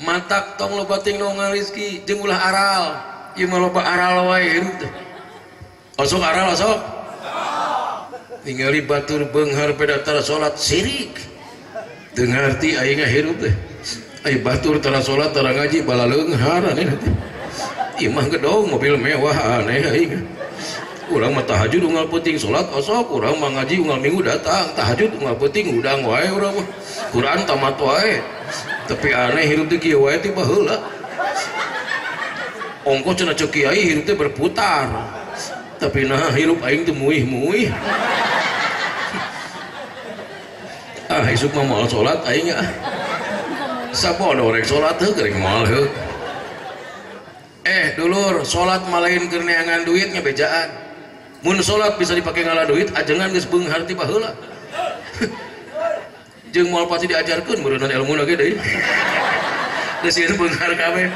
matak tong loba ting nongal rizki jeung ulah aral ieu mah loba aral wae hirup teh osok aral osok ningali batur beunghar pedatara salat sirik teu ngarti aing hirup teh ai batur tara salat tara ngaji bala leunghar aneh teh ieu mah gedong mobil mewah aneh aing urang mah tahajud unggal penting salat osok urang mah ngaji unggal minggu datang tahajud unggal penting udang wae urang mah Quran tamat wae tapi aneh hirup teh kieu wae ti baheula ongko cenah ceuk kiai hirup teh berputar tapi nah hirup aing teh muih-muih isuk mah moal salat aing sabodo rek salat teh keur moal heuk dulur salat mah lain keur neangan duit nya bejaan mun salat bisa dipake ngala duit ajengan geus beunghar ti baheula jeung moal pasti diajarkeun meureunna ilmuna ge deui geus ieu beunghar kabeh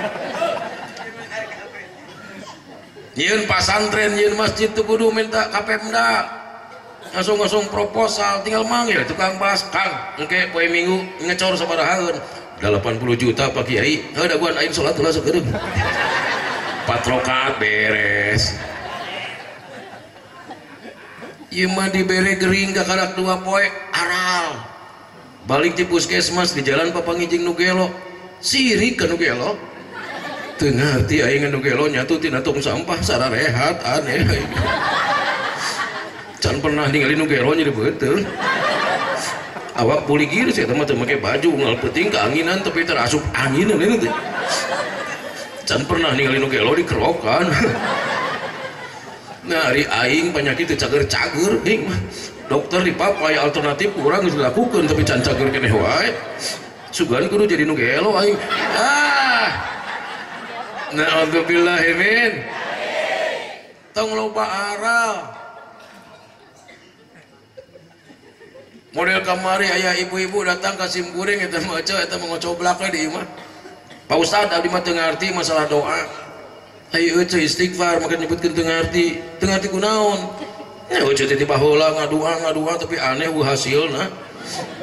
nyieun pasantren nyieun masjid teu kudu minta ka Pemda ngasong-ngasong proposal tinggal manggil tukang bas Kang engke poe minggu ngecor sabarahaeun 80 juta Pak Kiai heuh daguan aing salat ulah sakeureuh 4 rakaat beres ieu mah dibere gering ka karak 2 poe aral balik di puskesmas di jalan papangijing nu gelo sirik ka nu gelo teu ngarti aing nu gelo nyatu tina tong sampah sararehat aneh can pernah ningali nu gelo nya di beuteung awak puligir sih teman teu make baju unggal peuting keanginan tapi terasup angin aneh teh can pernah ningali nu gelo di kerokan nah ari aing penyakit teu cager-cager hing dokter di papai alternatif kurang geus dilakukeun tapi can cager keneh wae sugan kudu jadi nu gelo aing na'udzubillahi min tong loba aral model kamari aya ibu-ibu datang ka sim kuring eta mah eta mengocoblak di imah Pak Ustad abdi mah teu ngarti masalah doa ayo eueuh istighfar maka nyebutkeun teu ngarti kunaon nya eueuh teh baheula ngadua tapi aneh hasilna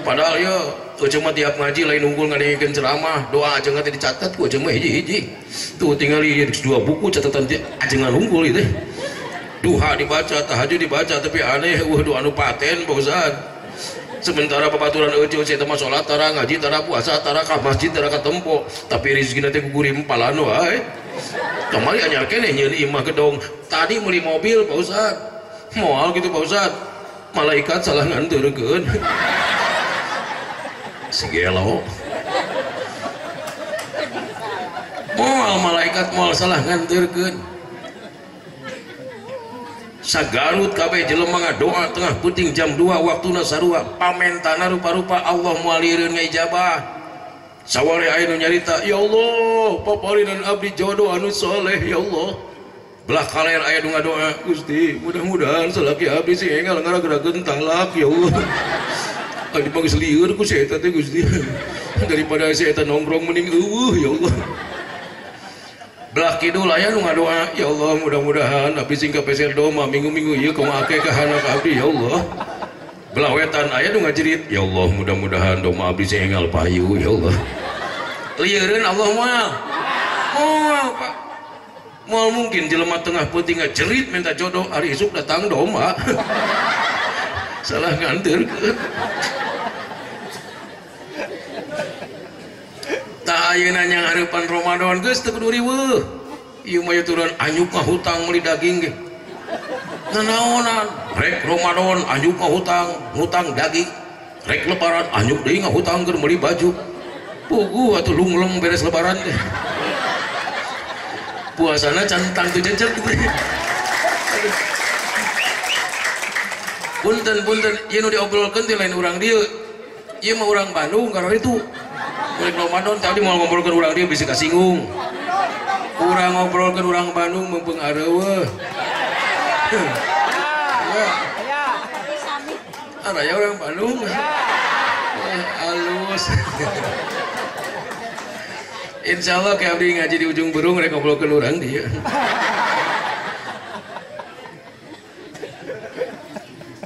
padahal ya eueuh mah tiap ngaji lain unggul ngadengkeun ceramah doa aja teh dicatat ku aja mah hiji-hiji tuh tinggal ieu 2 buku catatan ajengan unggul ieu teh duha dibaca tahajud dibaca tapi aneh doa anu paten Pak Ustad sementara babaturan eueuh eta mah salat tara ngaji tara puasa tara ka masjid tara ka tempo tapi rezekina teh ku guri empalan wae kamari anyar keneh nyieun imah gedong tadi meuli mobil Pak Ustad moal gitu Pak Ustad malaikat salah nganturkeun segelo moal malaikat moal salah nganturkeun sagarut kabeh jelema ngadoa tengah puting jam 2 waktuna sarua pamentana rupa-rupa Allah mualireun ngaijabah saware aya nu nyarita ya Allah paparinan abdi jodoh anu soleh ya Allah belah kaler aya nu ngadoa Gusti mudah-mudahan salaki abdi sing enggal ngara-gara gentalak ya Allah adi mah geus lieur ku si eta teh Gusti daripada si eta nongkrong mending eueuh ya Allah belah kidul aya nu ngadoa ya Allah mudah-mudahan abdi sing ka peser doma minggu-minggu ieu kumaha ke kahana ka abdi ya Allah belah wetan aya nu ngajerit ya Allah mudah-mudahan doma abdi sing enggal payu ya Allah lieureun Allah moal Pak moal mungkin jelema tengah peuting ngajerit minta jodoh ari isuk datang doma salah nganturkeun tak ayeuna nyang hareupan Ramadan geus teu kudu riweuh ieu mah turun anyuk mah hutang meuli daging ge nanaonan rek Ramadan anyuk mah hutang daging rek lebaran anyuk deui ngahutang keur meuli baju puguh atuh lungleng beres lebaran teh puasana cantang teu jejer punten ieu nu diobrolkeun teh lain urang dieu ieu mah urang Bandung karena itu mulai Ramadan tadi mau ngobrolkeun urang dieu bisa kasinggung urang ngobrolkeun urang Bandung mumpung areueuh ya orang Bandung halus insya Allah kayak abdi ngaji di ujung burung rek ngobrolkeun urang dia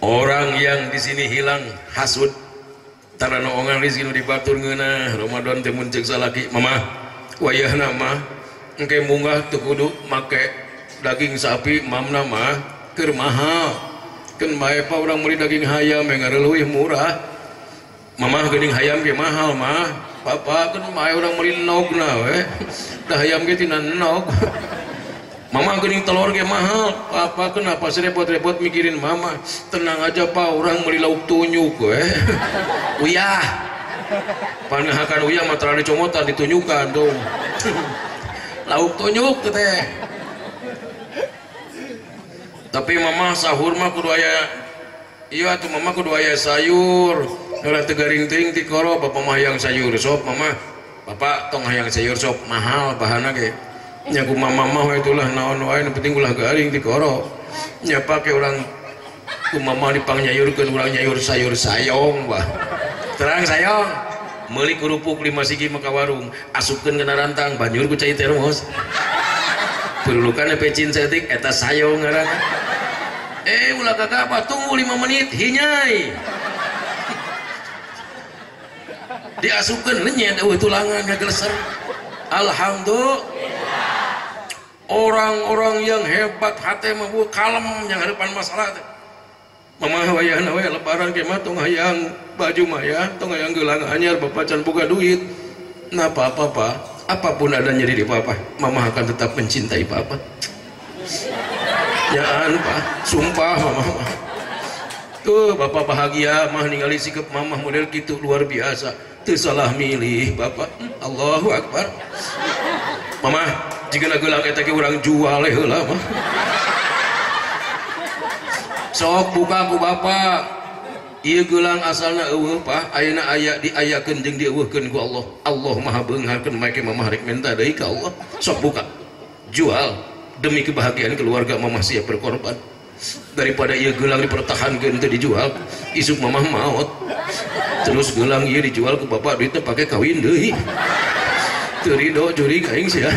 orang yang di sini hilang hasud tarana ongan rezeki nu dibatur ngeunah Ramadan teh mun ceuk salaki mama wayahna mah engke munggah teu kudu make daging sapi mamna mah keur mahal keun bae pa urang meuli daging hayam yang leuwih murah mamah geuning hayam ge mahal mah papa keun bae urang meuli nogna we da hayam ge tina nog mama geuning telur ge mahal papa kenapa sih repot-repot mikirin mama tenang aja pa urang meuli lauk tunyuk we uyah pangahakan uyah mah tara dicomotan ditunjukkan dong lauk tunyuk teh tapi mama sahur mah kudu aya iya tuh mama kudu aya sayur heula teu garing teuing ti koro bapa mah hayang sayur sop mama bapak tong hayang sayur sop mahal bahanna ge nya ku mama mah we itulah naon wae nu penting ulah garing ti koro nya pake urang ku mama dipangnyaurkeun urang nyayur sayur sayong bah terang sayong meuli kerupuk 5 sigi mah ka warung asupkeun kana rantang banjur ku cai termos perulukan pecin setik eta sayong ngaranna ulah kakak apa tunggu 5 menit hinyai diasupkeun lenyet eueuh tulangan ngageleser alhamdulillah orang-orang yang hebat hate mah kalem yang hadapan masalah teh mamah wayahna we lebaran ge mah tong hayang baju mah ya tong hayang geulang anyar bapak can boga duit nah apa apapun adanya di papa mama akan tetap mencintai papa nyaan pak sumpah mama tuh bapak bahagia mah ningali sikap mama model gitu luar biasa teu salah milih bapak Allahu Akbar mama jika gelang eta ge urang jual heula mah sok buka ku bapak ieu gelang asalna eueuh Pak ayeuna aya diayakeun jeung dieuweuhkeun ku Allah Allah maha beungarkeun make mamah rek minta deui ka Allah sok buka jual demi kebahagiaan keluarga mamah siap berkorban daripada ieu gelang dipertahankeun teu dijual isuk mamah maot terus gelang ieu dijual ku bapak duitna pake kawin deui teu ridho juri ka aing sia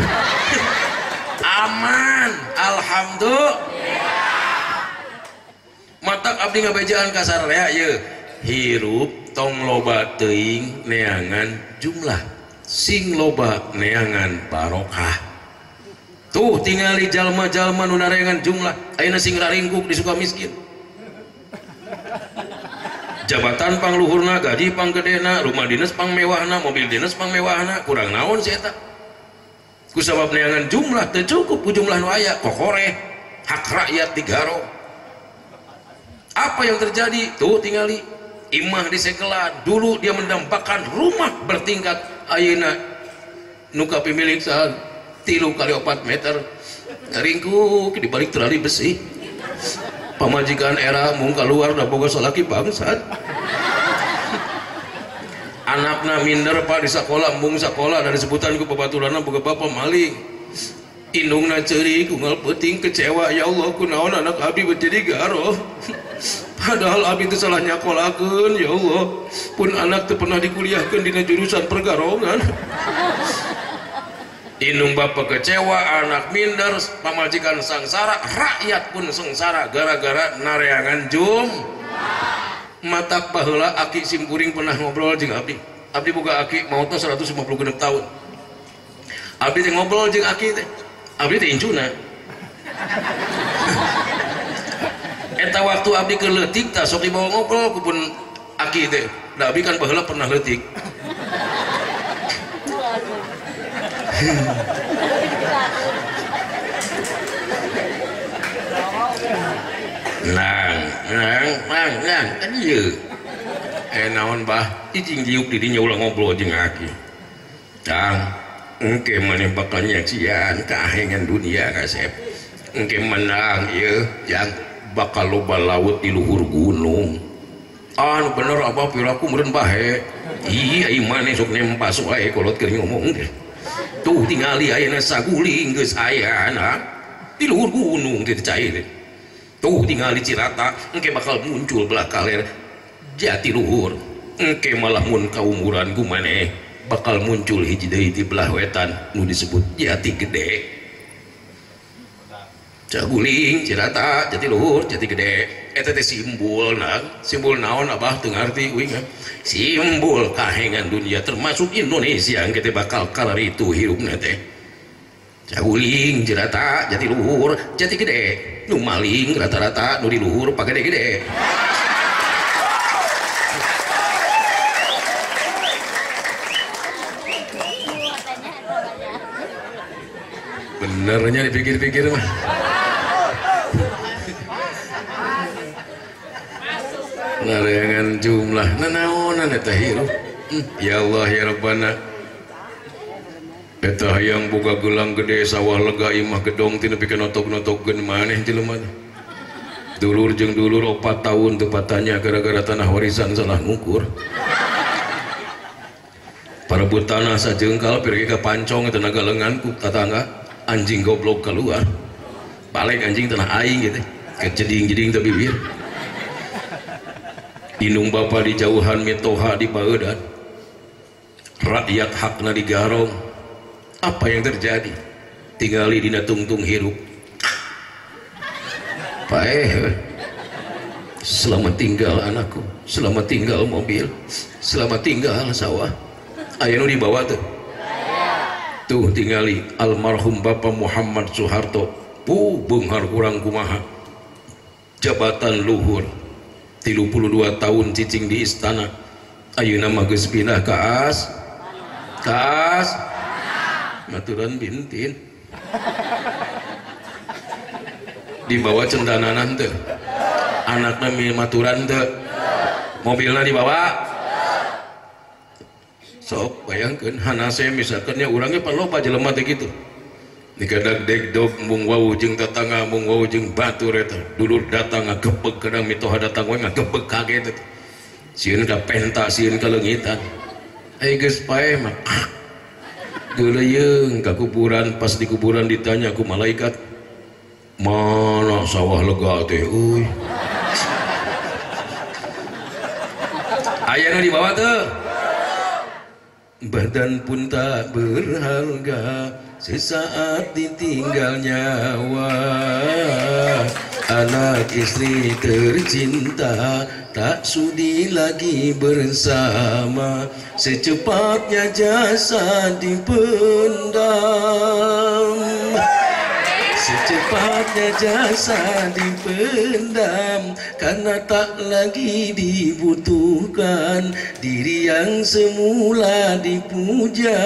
aman alhamdulillah matak abdi ngabejaan ka sararea ieu hirup tong loba teuing neangan jumlah sing loba neangan barokah tuh tingali jalma-jalma nu nareangan jumlah ayeuna sing raringkuk di Sukamiskin jabatan pangluhurna gaji panggedena rumah dinas pangmewahna mobil dinas pangmewahna kurang naon si eta kusabab neangan jumlah teu cukup ku jumlah nu aya kokore hak rakyat digaro apa yang terjadi tuh tingali imah disegelan dulu dia mendampakkan rumah bertingkat ayeuna nu kapimilik saha 3 kali 4 meter ringkuk di balik terali besi pamajikan era mung keluar da boga salaki bangsat anakna minder Pak di sekolah mung sekolah dari sebutan ku babaturanna boga bapa maling indungna ceurik unggal peuting kecewa ya Allah kunaon anak abdi jadi garo padahal abdi teu salah nyakolakeun ya Allah pun anak teu pernah dikuliahkeun dina jurusan pergarongan indung bapa kecewa anak minder pamajikan sangsara rakyat pun sengsara gara-gara nareangan matak baheula aki simkuring pernah ngobrol jeung abdi boga aki mautna 156 tahun abdi teh ngobrol jeung aki teh abdi teh incuna eta waktu abdi ke leutik tah sok dibawa ngobrol ku pun aki teh da abdi kan baheula pernah leutik nang kan ieu naon bah icing diuk di dinya ulah ngobrol jeung aki cang engke maneh bakal nyaksian keahengan dunia kasep engke menang ieu yang bakal loba laut di luhur gunung anu bener apa piraku meureun bahe iya ieu maneh sok nempas wae kolot keur ngomong teh tuh tingali ayeuna saguling geus aya di luhur gunung teh cai teh tuh tingali Cirata engke bakal muncul belah kaler jati luhur engke malah mun kaumuran ku maneh bakal muncul hiji deui di belah wetan nu disebut jati gede Caguling Cirata Jatiluhur Jati Gede eta teh simbol naon Abah teu ngarti uing simbol kahengan dunia termasuk Indonesia yang kita bakal kalar itu hirupna teh Caguling Cirata Jatiluhur Jati Gede nu maling rata-rata nu di luhur pagede-gede benernya dipikir-pikir mah larangan jumlah nanaonan eta hirup ya Allah ya Rabbana eta hayang boga gelang gede sawah lega imah gedong tina pikeun notok-notokkeun maneh jelema dulur jeung dulur 4 tahun teu patanya gara-gara tanah warisan salah ngukur parebut tanah sajengkal pirgi ka pancong tenaga lengan ku tatangga anjing goblok keluar balik anjing tanah aing gitu kejeding-jeding teu bibir inung bapa di jauhan mitoha di baeudan rakyat hakna digarong apa yang terjadi tinggali dina tungtung hirup paeh selamat tinggal anakku selamat tinggal mobil selamat tinggal sawah aya nu dibawa tuh tinggali almarhum Bapak Muhammad Soeharto beunghar kurang kumaha jabatan luhur 32 tahun cicing di istana ayeuna mah geus pindah ka maturan bintin dibawa cendananan teu anakna maturan teu mobilna dibawa sok bayangkeun hanase misalkan nya urang ge paloba jelema teh kitu dikadak degdog mung wau jeung tetangga mung wau jeung batur eta dulur datang ngagebeg kadang mitoha datang we ngagebeg kaget eta sieun ka penta sieun ka leungitan ai geus pae mah geuleuyeung ka kuburan pas di kuburan ditanya ku malaikat mana sawah lega teh euy aya nu dibawa teu badan pun tak berharga sesaat ditinggal nyawa anak istri tercinta tak sudi lagi bersama secepatnya jasad dipendam secepatnya jasad dipendam karena tak lagi dibutuhkan diri yang semula dipuja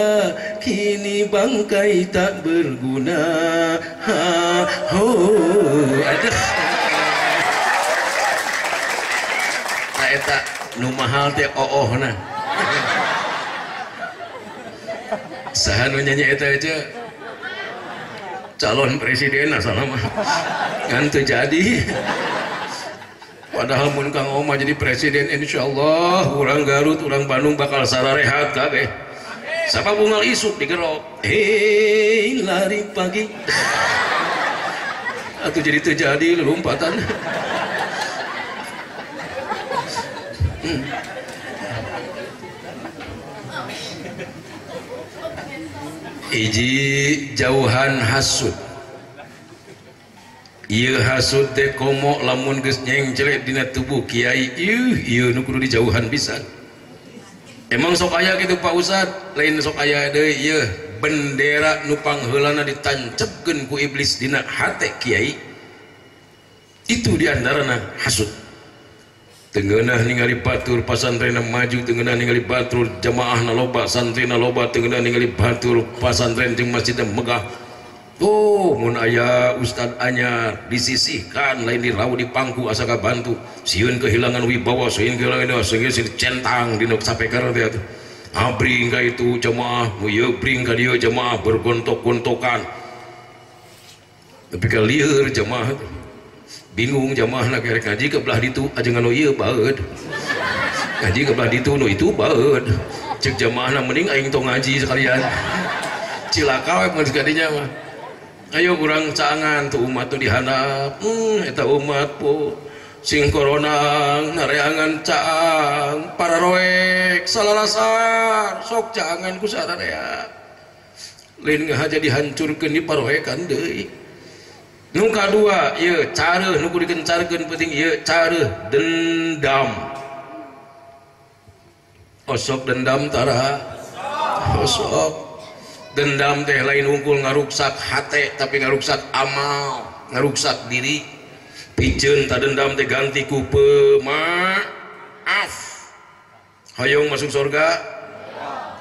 kini bangkai tak berguna aduh nah eta nu mahal teh oohna saha nu nyanyi eta aja calon presiden asal mah kan terjadi padahal mun Kang Oma jadi presiden insyaallah urang Garut urang Bandung bakal sararehat kabeh sapa bungal isuk digerok hei lari pagi atuh jadi terjadi lompatan hiji jauhan hasud ieu hasud teh komo lamun geus nyengcelek dina tubuh kiai ieu nu kudu dijauhan pisan emang sok aya kitu Pak Ustad lain sok aya deui ieu bendera nu pangheulana ditancepkeun ku iblis dina hate kiai itu diantarana hasud tengenah ningali batur pasantren maju tengenah ningali batur jamaah loba santri loba tengenah ningali batur pasantren jeung masjid megah tuh mun aya ustad anyar disisihkan lain dirau di pangku asa kabantu sieun kehilangan wibawa sieun kehilangan sieun centang dina sapeker teh atuh abring ka itu jamaah nu ieu bring ka dieu jamaah bergontok-gontokan tapi ka lieur jamaah bingung jamaah nak kerek ngaji ke belah ditu aja ngano ieu baeud ngaji ke belah ditu nu itu baeud cek jamaah mending aing tong ngaji sekalian cilaka we mun kadinya mah ayo urang caangan tuh umat tuh dihandap eta umat po sing corona nareangan caang para roek salalasar sok caangan ku sadaya lain ngahaja dihancurkeun di paroekan deui Nu kadua ieu cara nu kudu dikencarkeun penting ieu cara dendam. Osok dendam tara osok dendam teh lain unggul ngaruksak hate tapi ngaruksak amal, ngaruksak diri. Piceun ta dendam teh ganti ku pemaaf. Hayang masuk surga,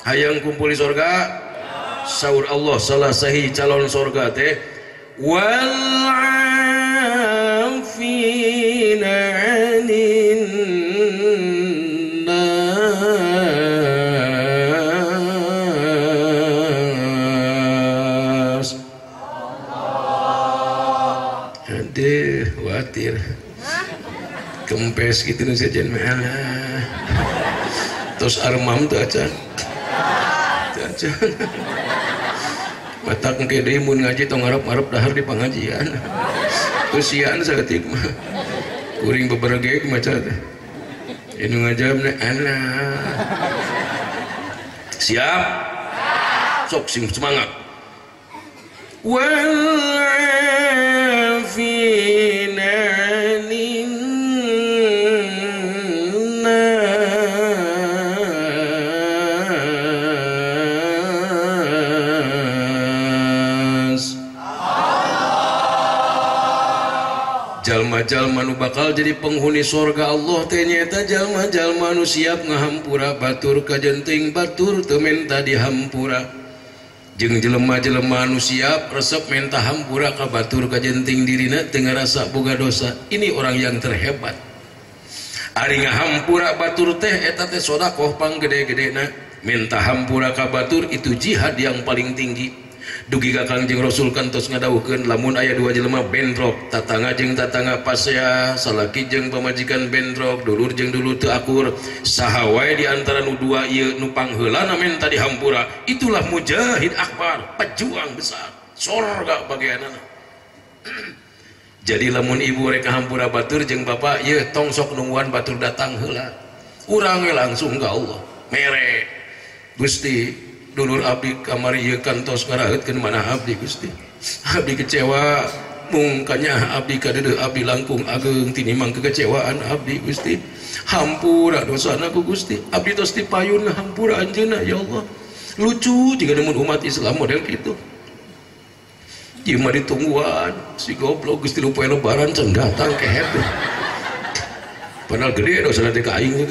hayang kumpul di surga. Saur Allah salah sahih calon surga teh wal afina 'anil nas. Aduh, khawatir kempes gitu nu sajen mah tos armam tuh acan matak engke deui mun ngaji tong ngarep-ngarep dahar di pangajian usiaan saeutik mah kuring beberege maca teh inu ngajawabna anak siap sok sing semangat wal afina jalma-jalma nu bakal jadi penghuni surga Allah teh nyaeta jalma-jalma nu siap ngahampura batur kajenting batur teu menta dihampura jeung jelema-jelema nu siap resep menta hampura ka batur kajenting dirina teu ngarasa boga dosa. Ini orang yang terhebat. Ari ngahampura batur teh eta teh sedekah panggede-gedena. Menta hampura ka batur itu jihad yang paling tinggi. Dugi ka Kangjeng Rasul kantos ngadawuhkeun lamun aya dua jelema bentrok tatangga jeung tatangga pasea salaki jeung pamajikan bentrok dulur jeung dulur teu akur saha wae di antara nu dua ieu nu pangheulana menta dihampura itulah mujahid akbar pejuang besar surga bagianana. Jadi lamun ibu rek hampura batur jeung bapak ieu tong sok nungguan batur datang heula urang we langsung ka Allah mere Gusti dulur abdi kamari ieu kantos ngaraheutkeun mana abdi Gusti abdi kecewa mungkanya abdi kadeudeuk abdi langkung ageung tinimang kekecewaan abdi Gusti hampura dosana ku Gusti abdi tos dipayun hampura anjeunna ya Allah. Lucu jika nemun umat Islam model kitu ieu mah ditungguan si goblok Gusti lu poe lebaran can datang kehet padahal gede dosana teh ka aing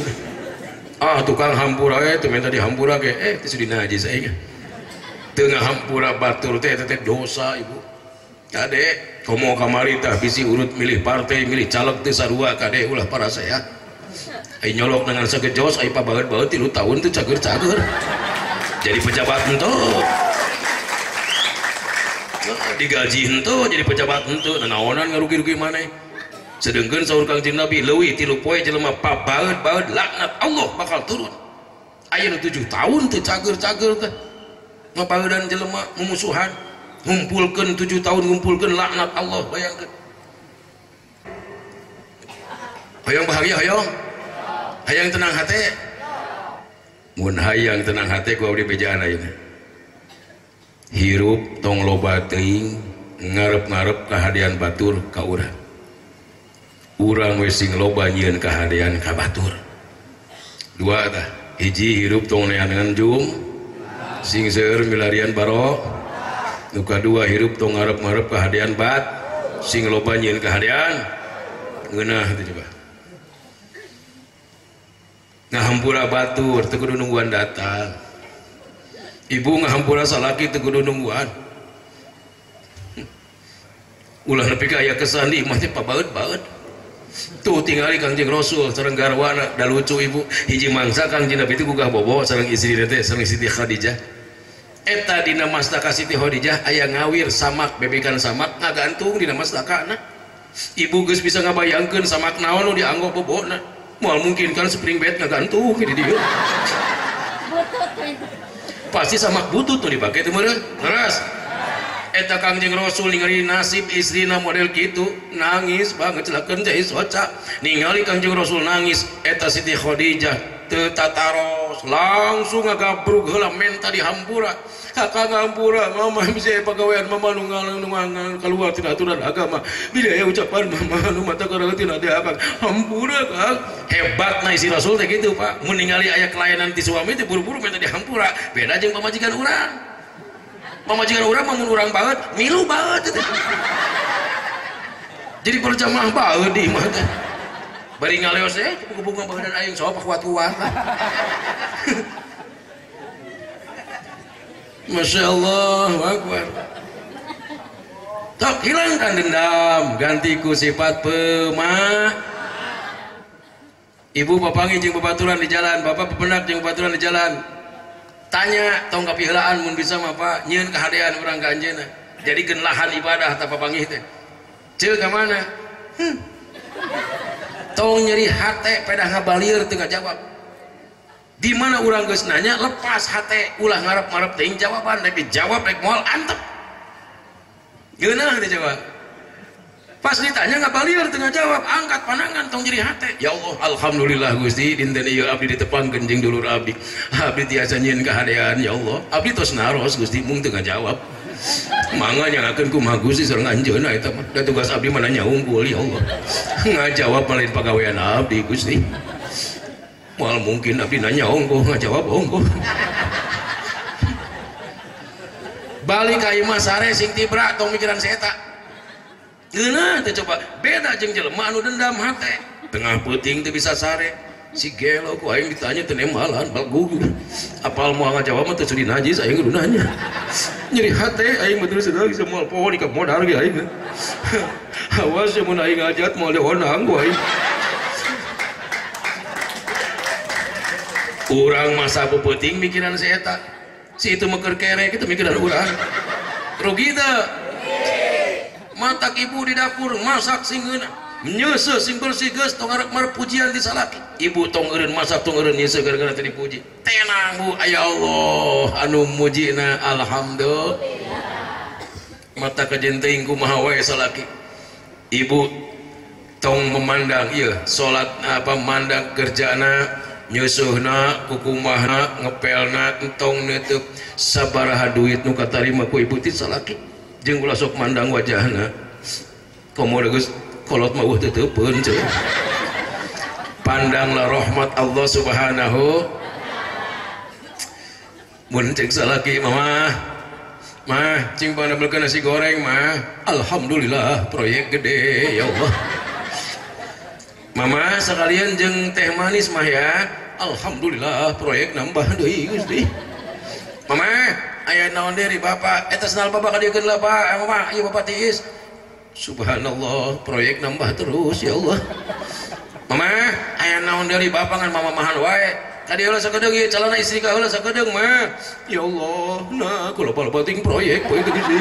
tukang hampura teu minta dihampura ge teh sudi najis aing teu ngahampura batur teh dosa ibu kade komo kamari tah bisi urut milih partai milih caleg teu sarua kade ulah para saya ai nyolok dengan sagejos ai pabaeut-baeut 3 tahun teu cager-cager jadi pejabat henteu digaji henteu jadi pejabat henteu naonan ngarugi-rugi maneh. Sedengkeun saur Kangjeng Nabi leuwih 3 poe jelema pabaeut-baeut laknat Allah bakal turun. Ayeuna 7 tahun teu cager-cager teh. Ngabaeudan jelema mumusuhan, ngumpulkeun 7 tahun ngumpulkeun laknat Allah bayangkeun. Hayang bahagia hayang. Hayang tenang hate. Mun hayang tenang hate ku abdi bejaan ayeuna. Hirup tong loba teuing ngarep-ngarep kahadian batur ka urang. Urang we sing loba nyieun kahadian ka batur. 2 tah, hiji hirup tong neangan jum sing seueur milarian barok. Nu kadua hirup tong ngarep-ngarep kahadian bat sing loba nyieun kahadian ngeunah teh coba. Ngahampura batur teu kudu nungguan datang. Ibu ngahampura salaki teu kudu nungguan. Ulah nepi ka aya kesan di imah teh pabaeut-baeut. Tuh tinggali Kangjeng Rasul sareng garwana da lucu ibu hiji mangsa Kangjeng Nabi itu gugah bobo sareng istri teh sareng Siti Khadijah eta dina mastaka Siti Khadijah aya ngawir samak bebekan samak ngagantung dina mastakana ibu geus bisa ngabayangkeun samak naon nu dianggo bobona moal mungkin kan spring bed ngagantung di dieu pasti samak butut nu dipake teh meureun leres. Eta Kangjeng Rasul ningali nasib istrina model gitu nangis banget celakeun teh soca ningali Kangjeng Rasul nangis eta Siti Khadijah teu tataros saros langsung ngagabruk heula menta di hampura kakak ngampura mama bisa pegawaian mama nungang keluar tina aturan agama bidaya ucapan mama nu mata kareueun tina diakan hampura Kang hebat na isi Rasul teh gitu Pak mun ningali aya kelainan ti suami teh buru-buru menta di hampura beda jeung pamajikan urang mah mun urang banget milu banget itu jadi berjamaah banget di mah teh bari ngaleos bunga badan aing sok kuat-kuat Masya Allah Akbar tok hilangkan dendam ganti ku sifat pemah ibu papangi jeung babaturan di jalan bapak pependak jeung babaturan di jalan tanya tong kapiheulaan mun bisa mah Pak nyieun kahadean urang ka anjeunna jadi geun lahan ibadah tah papangih teh ceul ka mana tong nyeri hate pedah ngabalieur teu ngajawab di mana urang geus nanya lepas hate ulah ngarep-ngarep teuing jawaban rek dijawab rek moal antep geunah dijawab pas ditanya ngabalieur teu ngajawab angkat pandangan tong nyeri hate ya Allah alhamdulillah Gusti dinten ieu abdi ditepangkeun jeung dulur abdi tiasa nyieun kahadean ya Allah abdi tos naros Gusti mung teu ngajawab mangga nyangakeun kumaha Gusti sareng anjeunna eta mah da tugas abdi mah nanya unggul ya Allah ngajawab malin pagawean abdi Gusti moal mungkin abdi nanya ongko ngajawab ongko balik ka imah sare sing tibra tong mikiran si eta geunah teh coba beda jeung jelema anu dendam hate tengah peuting teu bisa sare si gelo ku aing ditanya teu nemalan bal gugur apal moal ngajawab mah teu sudi najis aing kudu nanya nyeri hate aing mah terus geus moal poho di ka modal ge aing awas mun aing ngajat moal dihonang ku aing urang masa peuting mikiran si eta si itu mah keur kerek itu mikiran urang rugi teu matak ibu di dapur masak sing geuna nyeuseut sing bersih geus tong arep pujian ti salaki ibu tong eureun masak tong eureun nyeuseut gara-gara teu dipuji tenang Bu aya Allah anu mujina alhamdulillah mata kajen teuing kumaha wae salaki ibu tong memandang ieu salat mandang kerjana nyusuhna kukumahna ngepelna entong neuteuk sabaraha duit nu katarima ku ibu ti salaki jeung ulah sok mandang wajahna komodo geus kolot mah teu teupeun ceuk pandanglah rahmat Allah subhanahu mun ceuk salaki mah cing panabelkeun nasi goreng mah alhamdulillah proyek gede ya Allah Mama sekalian jeung teh manis mah ya alhamdulillah proyek nambah deui Gusti Mama aya naon deui Bapak eta senal Bapak kadiekeun lah Pak Mama ieu Bapak tiis subhanallah proyek nambah terus ya Allah Mama aya naon deui Bapak ngan mama mahan wae kadieu heula sakedeung ieu calana istri ka heula sakedeung mah ya Allah nah kula loba ting proyek poe Gusti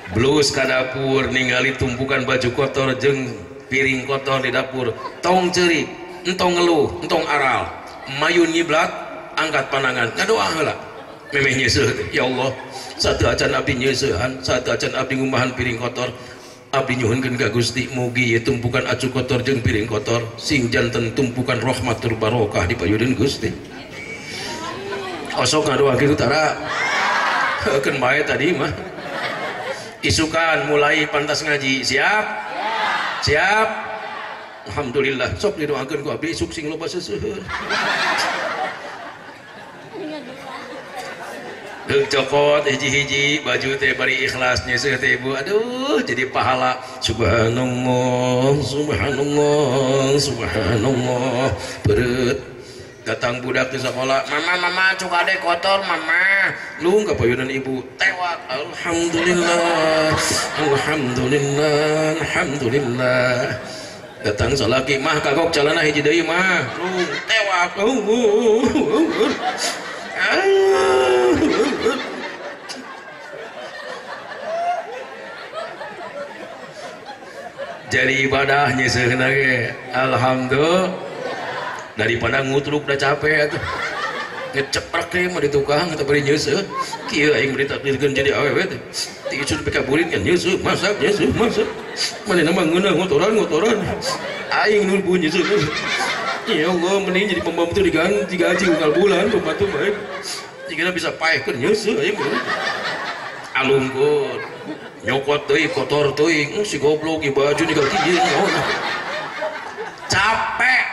Blus ka dapur ningali tumpukan baju kotor jeung piring kotor di dapur tong ceurik entong ngeluh entong aral mayun ngiblat angkat pandangan ngadoa heula memeh nyeuseut ya Allah sateu acan abdi nyeusehan sateu acan abdi ngumahan piring kotor abdi nyuhunkeun ka Gusti mugi ieu tumpukan acu kotor jeung piring kotor sing janten tumpukan rahmatur barokah dipayeudeun Gusti osok ngadoa kitu tara heukeun bae tadi mah isukan mulai pantas ngaji siap siap alhamdulillah sok didoakeun ku abdi isuk sing loba seuseuheun deuk cokot hiji-hiji baju teh bari ikhlas nyeuseut teh ibu aduh jadi pahala subhanallah subhanallah subhanallah beureuh datang budak di sekolah mama cuk ade kotor mama lu nggak payunan ibu tewak alhamdulillah alhamdulillah alhamdulillah datang salaki mah kagok calana hiji deui mah lu tewak jadi ibadah nyeuseuna ge alhamdulillah daripada ngutruk dah capek atuh ngeceprek teh mah di tukang eta bari nyeuseut kieu aing bari takdirkeun jadi awewe teh ti isun pika burit kan nyeuseut masak mana nama ngeunah ngotoran aing nu bunyi seueuh ya Allah mending jadi pembantu diganti gaji unggal bulan pembantu baik jika bisa paekeun nyeuseum aing alungkut nyokot teuing kotor teuing si goblok ieu baju diganti ieu naon capek